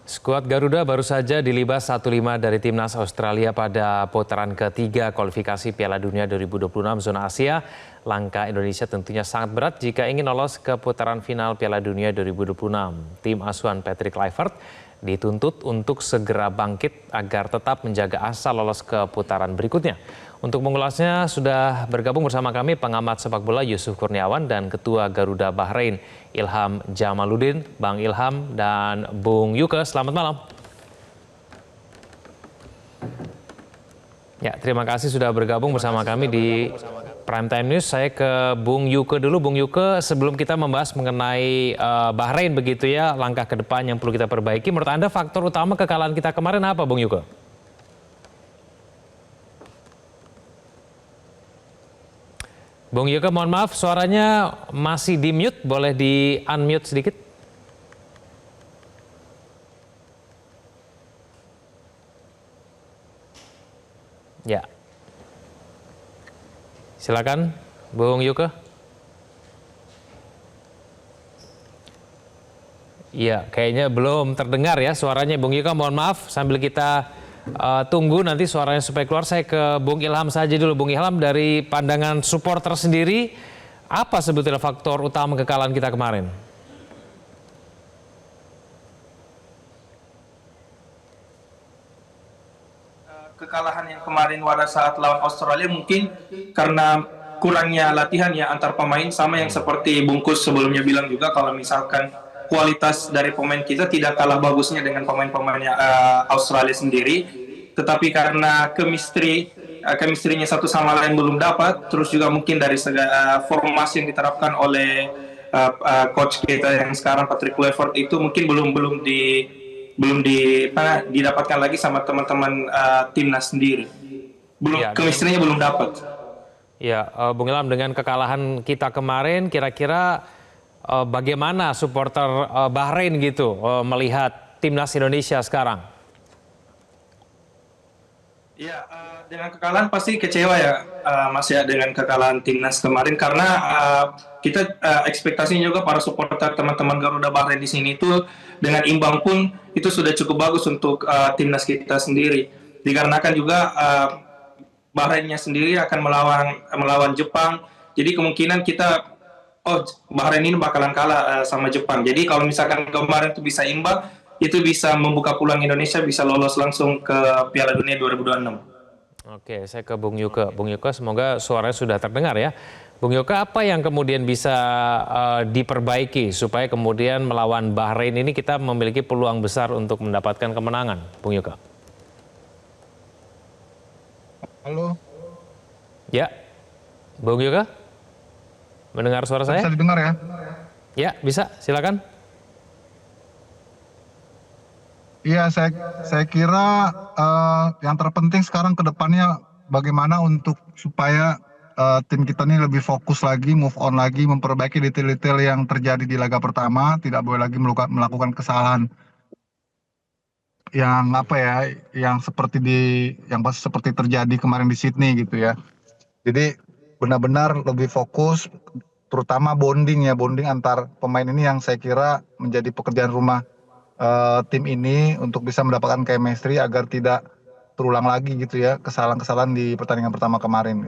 Skuad Garuda baru saja dilibas 1-5 dari timnas Australia pada putaran ketiga kualifikasi Piala Dunia 2026 zona Asia. Langkah Indonesia tentunya sangat berat jika ingin lolos ke putaran final Piala Dunia 2026. Tim asuhan Patrick Kluivert dituntut untuk segera bangkit agar tetap menjaga asa lolos ke putaran berikutnya. Untuk mengulasnya sudah bergabung bersama kami pengamat sepak bola Yusuf Kurniawan dan Ketua Garuda Bahrain Ilham Jamaluddin. Bang Ilham dan Bung Yuke, selamat malam. Ya, terima kasih sudah bergabung bersama kami di Prime Time News. Saya ke Bung Yuke dulu. Bung Yuke, sebelum kita membahas mengenai Bahrain begitu ya, langkah ke depan yang perlu kita perbaiki, menurut Anda faktor utama kekalahan kita kemarin apa, Bung Yuke? Bung Yuke, mohon maaf, suaranya masih di-mute, boleh di-unmute sedikit? Ya. Silakan, Bung Yuke. Iya, kayaknya belum terdengar ya suaranya Bung Yuke, mohon maaf sambil kita tunggu nanti suaranya supaya keluar. Saya ke Bung Ilham saja dulu. Bung Ilham, dari pandangan supporter sendiri, apa sebetulnya faktor utama kekalahan kita kemarin? Kekalahan yang kemarin pada saat lawan Australia mungkin karena kurangnya latihan ya antar pemain, sama yang seperti Bungkus sebelumnya bilang juga, kalau misalkan kualitas dari pemain kita tidak kalah bagusnya dengan pemain-pemainnya Australia sendiri, tetapi karena chemistry-nya satu sama lain belum dapat, terus juga mungkin dari formasi yang diterapkan oleh coach kita yang sekarang Patrick Kluivert itu mungkin didapatkan lagi sama teman-teman timnas sendiri. Ya, chemistry-nya belum dapat. Ya, Bung Ilham, dengan kekalahan kita kemarin, kira-kira bagaimana supporter Bahrain gitu melihat timnas Indonesia sekarang? Ya, dengan kekalahan pasti kecewa ya, Mas ya, dengan kekalahan timnas kemarin, karena kita ekspektasinya juga para supporter teman-teman Garuda Bahrain di sini itu dengan imbang pun itu sudah cukup bagus untuk timnas kita sendiri. Dikarenakan juga Bahrainnya sendiri akan melawan Jepang, jadi kemungkinan kita Bahrain ini bakalan kalah sama Jepang. Jadi kalau misalkan kemarin itu bisa imbang, itu bisa membuka peluang Indonesia bisa lolos langsung ke Piala Dunia 2026. Oke, saya ke Bung Yuke. Bung Yuke, semoga suaranya sudah terdengar ya. Bung Yuke, apa yang kemudian bisa diperbaiki supaya kemudian melawan Bahrain ini kita memiliki peluang besar untuk mendapatkan kemenangan, Bung Yuke? Halo. Ya, Bung Yuke, mendengar suara saya? Bisa didengar ya? Ya, bisa. Silakan. Iya, saya kira yang terpenting sekarang ke depannya bagaimana untuk supaya tim kita ini lebih fokus lagi, move on lagi, memperbaiki detail-detail yang terjadi di laga pertama, tidak boleh lagi melakukan kesalahan yang yang seperti terjadi kemarin di Sydney gitu ya. Jadi benar-benar lebih fokus, terutama bonding antar pemain ini yang saya kira menjadi pekerjaan rumah tim ini untuk bisa mendapatkan chemistry agar tidak terulang lagi gitu ya kesalahan-kesalahan di pertandingan pertama kemarin.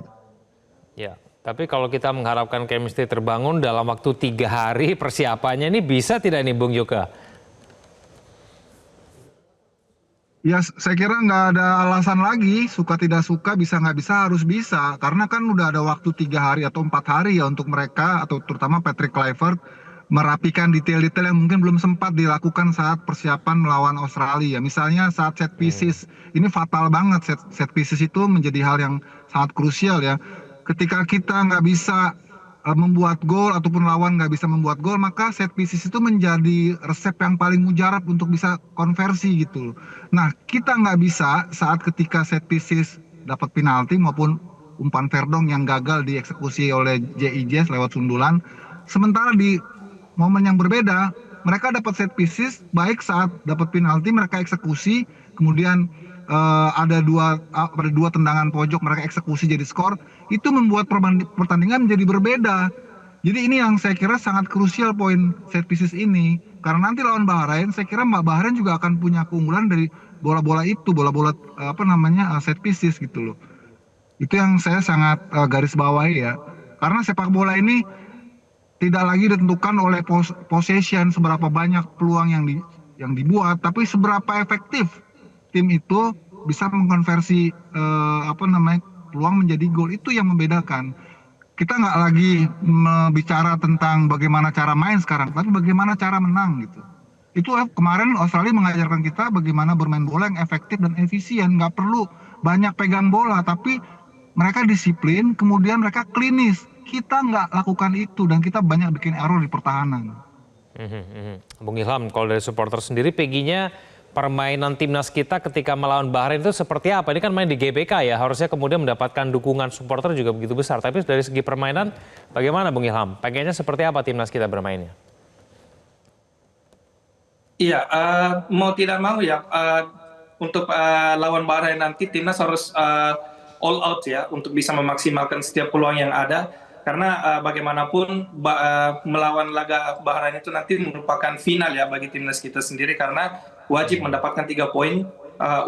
Ya, tapi kalau kita mengharapkan chemistry terbangun dalam waktu 3 hari persiapannya ini bisa tidak nih Bung Yuke? Ya, saya kira nggak ada alasan lagi, suka tidak suka, bisa nggak bisa, harus bisa. Karena kan udah ada waktu 3 hari atau 4 hari ya untuk mereka, atau terutama Patrick Kluivert, merapikan detail-detail yang mungkin belum sempat dilakukan saat persiapan melawan Australia. Misalnya saat set pieces, ini fatal banget, set pieces itu menjadi hal yang sangat krusial ya. Ketika kita nggak bisa membuat gol ataupun lawan nggak bisa membuat gol, maka set pieces itu menjadi resep yang paling mujarab untuk bisa konversi gitu. Nah, kita nggak bisa saat ketika set pieces dapat penalti maupun umpan Verdong yang gagal dieksekusi oleh JIJ lewat sundulan. Sementara di momen yang berbeda, mereka dapat set pieces, baik saat dapat penalti mereka eksekusi, kemudian ada dua tendangan pojok mereka eksekusi jadi skor, itu membuat pertandingan menjadi berbeda. Jadi ini yang saya kira sangat krusial poin set pieces ini. Karena nanti lawan Bahrain, saya kira Mbak Bahrain juga akan punya keunggulan dari bola-bola itu, bola-bola apa namanya set pieces gitu loh. Itu yang saya sangat garis bawahi ya. Karena sepak bola ini tidak lagi ditentukan oleh possession, seberapa banyak peluang yang dibuat, tapi seberapa efektif tim itu bisa mengkonversi apa namanya peluang menjadi gol. Itu yang membedakan. Kita nggak lagi bicara tentang bagaimana cara main sekarang, tapi bagaimana cara menang gitu. Itu kemarin Australia mengajarkan kita bagaimana bermain bola yang efektif dan efisien. Nggak perlu banyak pegang bola, tapi mereka disiplin, kemudian mereka klinis. Kita nggak lakukan itu dan kita banyak bikin error di pertahanan. Bung Ilham, kalau dari supporter sendiri, PG-nya permainan timnas kita ketika melawan Bahrain itu seperti apa? Ini kan main di GBK ya, harusnya kemudian mendapatkan dukungan supporter juga begitu besar. Tapi dari segi permainan, bagaimana Bung Ilham? Pengennya seperti apa timnas kita bermainnya? Iya, mau tidak mau ya, untuk lawan Bahrain nanti timnas harus all out ya untuk bisa memaksimalkan setiap peluang yang ada. Karena bagaimanapun melawan laga Bahrain itu nanti merupakan final ya bagi timnas kita sendiri, karena wajib mendapatkan 3 poin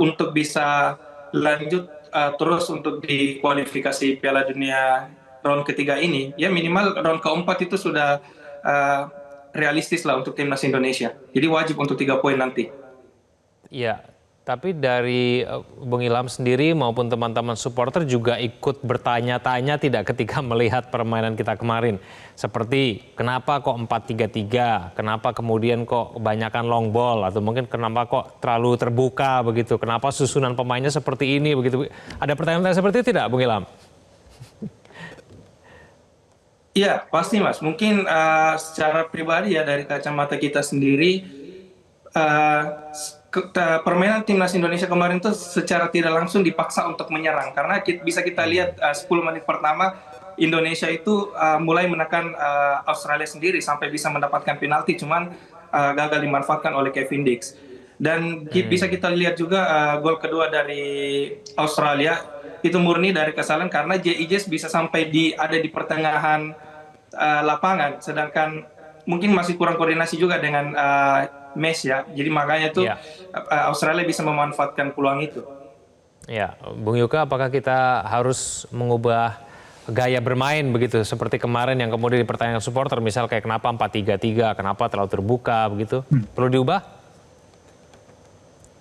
untuk bisa lanjut terus untuk di kualifikasi Piala Dunia round ketiga ini. Ya minimal round keempat itu sudah realistis lah untuk timnas Indonesia. Jadi wajib untuk 3 poin nanti. Iya, tapi dari Bung Ilham sendiri maupun teman-teman supporter juga ikut bertanya-tanya tidak ketika melihat permainan kita kemarin. Seperti kenapa kok 4-3-3, kenapa kemudian kok kebanyakan long ball, atau mungkin kenapa kok terlalu terbuka begitu, kenapa susunan pemainnya seperti ini begitu. Ada pertanyaan seperti itu tidak Bung Ilham? Iya, pasti Mas. Mungkin secara pribadi ya dari kacamata kita sendiri, permainan timnas Indonesia kemarin itu secara tidak langsung dipaksa untuk menyerang, karena bisa kita lihat 10 menit pertama Indonesia itu mulai menekan Australia sendiri sampai bisa mendapatkan penalti, cuman gagal dimanfaatkan oleh Kevin Dix. Dan bisa kita lihat juga gol kedua dari Australia itu murni dari kesalahan, karena JIJ bisa sampai ada di pertengahan lapangan, sedangkan mungkin masih kurang koordinasi juga dengan Mes ya, jadi makanya itu Australia bisa memanfaatkan peluang itu. Ya, Bung Yuka, apakah kita harus mengubah gaya bermain begitu seperti kemarin yang kemudian dipertanyakan supporter, misal kayak kenapa 4-3-3, kenapa terlalu terbuka begitu, perlu diubah?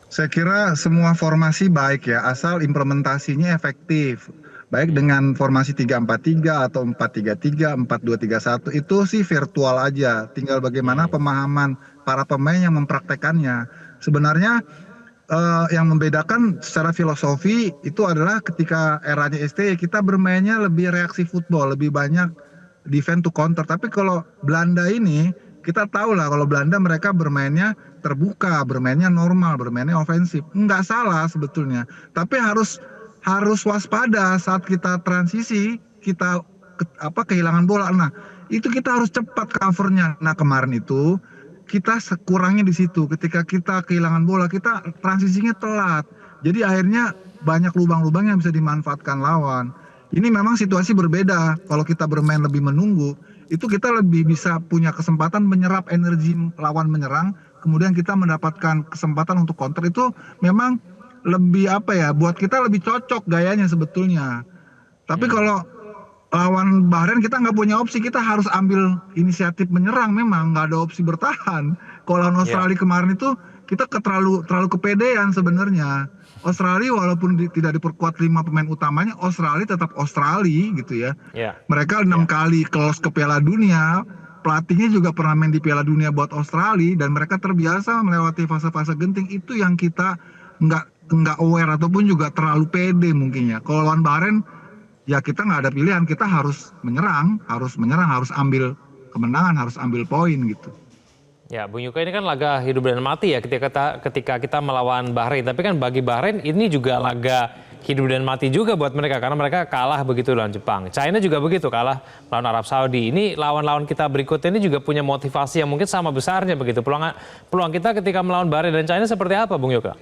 Saya kira semua formasi baik ya, asal implementasinya efektif. Baik dengan formasi 3-4-3 atau 4-3-3, 4-2-3-1 itu sih virtual aja. Tinggal bagaimana pemahaman para pemain yang mempraktekannya. Sebenarnya yang membedakan secara filosofi itu adalah ketika eranya STY kita bermainnya lebih reaksi football, lebih banyak defense to counter. Tapi kalau Belanda ini kita tahu lah kalau Belanda mereka bermainnya terbuka, bermainnya normal, bermainnya ofensif. Nggak salah sebetulnya. Tapi harus waspada saat kita transisi, kita kehilangan bola. Nah, itu kita harus cepat covernya. Nah, kemarin itu kita kurangnya di situ. Ketika kita kehilangan bola, kita transisinya telat. Jadi akhirnya banyak lubang-lubang yang bisa dimanfaatkan lawan. Ini memang situasi berbeda. Kalau kita bermain lebih menunggu, itu kita lebih bisa punya kesempatan menyerap energi lawan menyerang, kemudian kita mendapatkan kesempatan untuk counter. Itu memang lebih buat kita lebih cocok gayanya sebetulnya. Tapi kalau lawan Bahrain kita nggak punya opsi, kita harus ambil inisiatif menyerang, memang nggak ada opsi bertahan. Kalau lawan Australia kemarin itu kita terlalu kepedean sebenarnya. Australia walaupun tidak diperkuat 5 pemain utamanya, Australia tetap Australia gitu ya. Mereka 6 kali close ke Piala Dunia, pelatihnya juga pernah main di Piala Dunia buat Australia, dan mereka terbiasa melewati fase-fase genting. Itu yang kita nggak aware ataupun juga terlalu pede mungkin ya. Kalau lawan Bahrain ya kita nggak ada pilihan, kita harus menyerang, harus ambil kemenangan, harus ambil poin gitu. Ya, Bung Yuka, ini kan laga hidup dan mati ya ketika kita melawan Bahrain. Tapi kan bagi Bahrain ini juga laga hidup dan mati juga buat mereka, karena mereka kalah begitu lawan Jepang. China juga begitu, kalah lawan Arab Saudi. Ini lawan-lawan kita berikutnya ini juga punya motivasi yang mungkin sama besarnya begitu. Peluang kita ketika melawan Bahrain dan China seperti apa, Bung Yuka?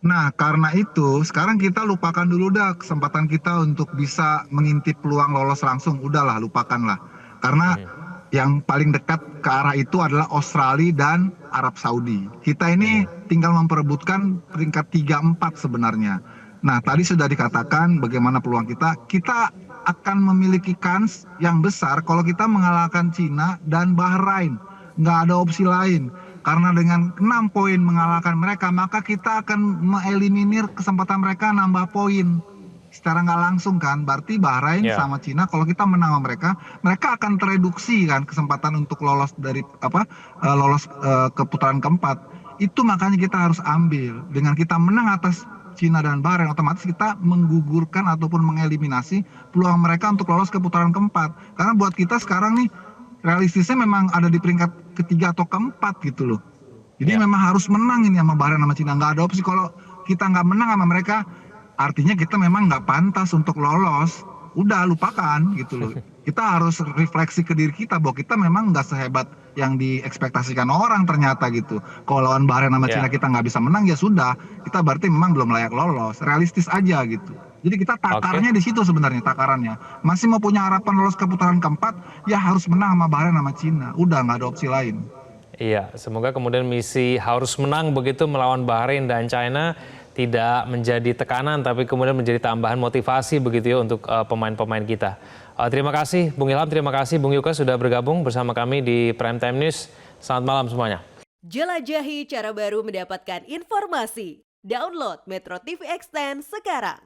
Nah, karena itu sekarang kita lupakan dulu dah kesempatan kita untuk bisa mengintip peluang lolos langsung. Udahlah, lupakanlah. Karena Yang paling dekat ke arah itu adalah Australia dan Arab Saudi. Kita ini tinggal memperebutkan peringkat 3-4 sebenarnya. Nah, tadi sudah dikatakan bagaimana peluang kita. Kita akan memiliki kans yang besar kalau kita mengalahkan Cina dan Bahrain. Nggak ada opsi lain. Karena dengan 6 poin mengalahkan mereka, maka kita akan mengeliminir kesempatan mereka nambah poin. Secara nggak langsung kan, berarti Bahrain sama Cina kalau kita menang sama mereka, mereka akan tereduksi kan kesempatan untuk lolos dari ke putaran keempat. Itu makanya kita harus ambil. Dengan kita menang atas Cina dan Bahrain, otomatis kita menggugurkan ataupun mengeliminasi peluang mereka untuk lolos ke putaran keempat. Karena buat kita sekarang nih realistisnya memang ada di peringkat ketiga atau keempat gitu loh. Jadi memang harus menang ini sama Bahrain sama Cina. Nggak ada opsi kalau kita nggak menang sama mereka, artinya kita memang nggak pantas untuk lolos. Udah lupakan gitu loh. Kita harus refleksi ke diri kita bahwa kita memang nggak sehebat yang diekspektasikan orang ternyata gitu. Kalau lawan Bahrain sama Cina kita nggak bisa menang, ya sudah. Kita berarti memang belum layak lolos. Realistis aja gitu. Jadi kita takarnya di situ sebenarnya, takarannya. Masih mau punya harapan lolos ke putaran keempat, ya harus menang sama Bahrain sama Cina. Udah nggak ada opsi lain. Iya, semoga kemudian misi harus menang begitu melawan Bahrain dan China tidak menjadi tekanan, tapi kemudian menjadi tambahan motivasi begitu ya untuk pemain-pemain kita. Terima kasih Bung Ilham, terima kasih Bung Yuka sudah bergabung bersama kami di Prime Time News. Selamat malam semuanya. Jelajahi cara baru mendapatkan informasi. Download Metro TV Extend sekarang.